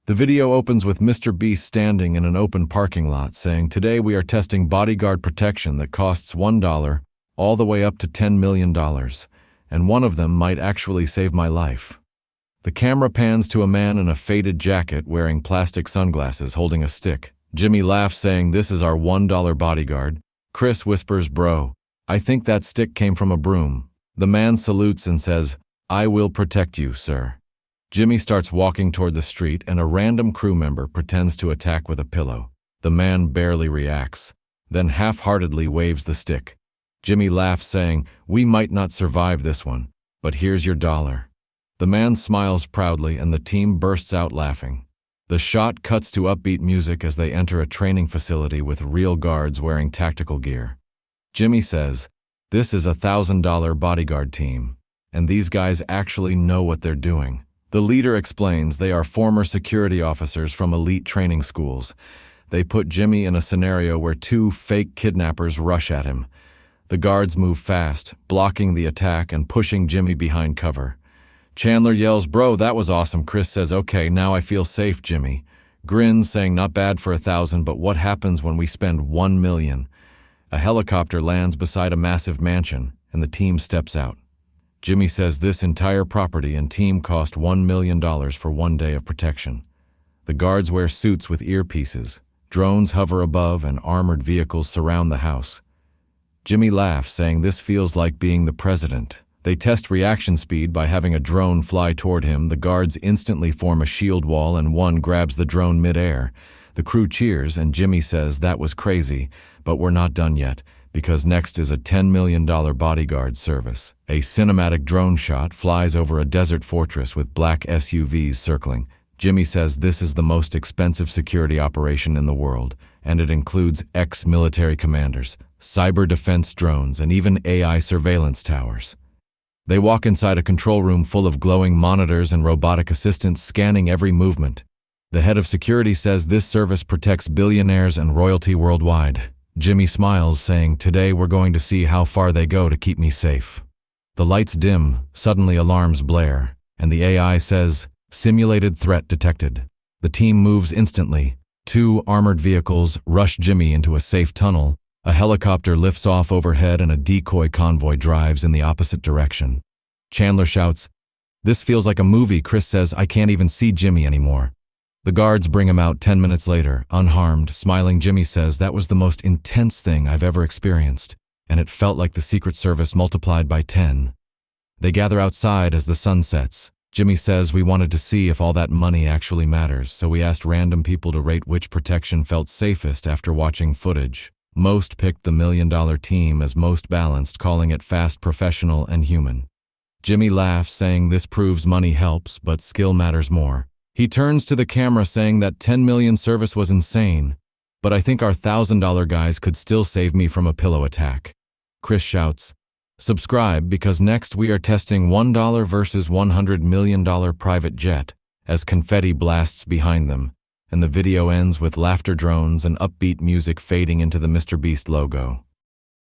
The video opens with Mr. Beast standing in an open parking lot saying, "Today we are testing bodyguard protection that costs $1 all the way up to $10 million, and one of them might actually save my life." The camera pans to a man in a faded jacket wearing plastic sunglasses holding a stick. Jimmy laughs saying, "This is our $1 bodyguard." Chris whispers, "Bro, I think that stick came from a broom." The man salutes and says, "I will protect you, sir." Jimmy starts walking toward the street and a random crew member pretends to attack with a pillow. The man barely reacts, then half-heartedly waves the stick. Jimmy laughs saying, "We might not survive this one, but here's your $1." The man smiles proudly and the team bursts out laughing. The shot cuts to upbeat music as they enter a training facility with real guards wearing tactical gear. Jimmy says, "This is a $1,000 bodyguard team, and these guys actually know what they're doing." The leader explains they are former security officers from elite training schools. They put Jimmy in a scenario where 2 fake kidnappers rush at him. The guards move fast, blocking the attack and pushing Jimmy behind cover. Chandler yells, "Bro, that was awesome." Chris says, "Okay, now I feel safe." Jimmy grins, saying, "Not bad for 1,000, but what happens when we spend 1 million? A helicopter lands beside a massive mansion, and the team steps out. Jimmy says this entire property and team cost $1 million for 1 day of protection. The guards wear suits with earpieces, drones hover above, and armored vehicles surround the house. Jimmy laughs, saying this feels like being the president. They test reaction speed by having a drone fly toward him. The guards instantly form a shield wall and one grabs the drone midair. The crew cheers and Jimmy says that was crazy, but we're not done yet, because next is a $10 million Bodyguard Service. A cinematic drone shot flies over a desert fortress with black SUVs circling. Jimmy says this is the most expensive security operation in the world, and it includes ex-military commanders, cyber defense drones, and even AI surveillance towers. They walk inside a control room full of glowing monitors and robotic assistants scanning every movement. The head of security says this service protects billionaires and royalty worldwide. Jimmy smiles, saying, "Today we're going to see how far they go to keep me safe." The lights dim, suddenly alarms blare, and the AI says, "Simulated threat detected." The team moves instantly. 2 armored vehicles rush Jimmy into a safe tunnel. A helicopter lifts off overhead and a decoy convoy drives in the opposite direction. Chandler shouts, "This feels like a movie." Chris says, "I can't even see Jimmy anymore." The guards bring him out 10 minutes later, unharmed. Smiling, Jimmy says, "That was the most intense thing I've ever experienced, and it felt like the Secret Service multiplied by 10. They gather outside as the sun sets. Jimmy says, "We wanted to see if all that money actually matters, so we asked random people to rate which protection felt safest after watching footage. Most picked the $1 million team as most balanced, calling it fast, professional, and human." Jimmy laughs, saying this proves money helps, but skill matters more. He turns to the camera saying that 10 million service was insane, but I think our $1,000 guys could still save me from a pillow attack. Chris shouts, "Subscribe, because next we are testing $1 versus $100 million private jet," as confetti blasts behind them, and the video ends with laughter drones and upbeat music fading into the Mr. Beast logo.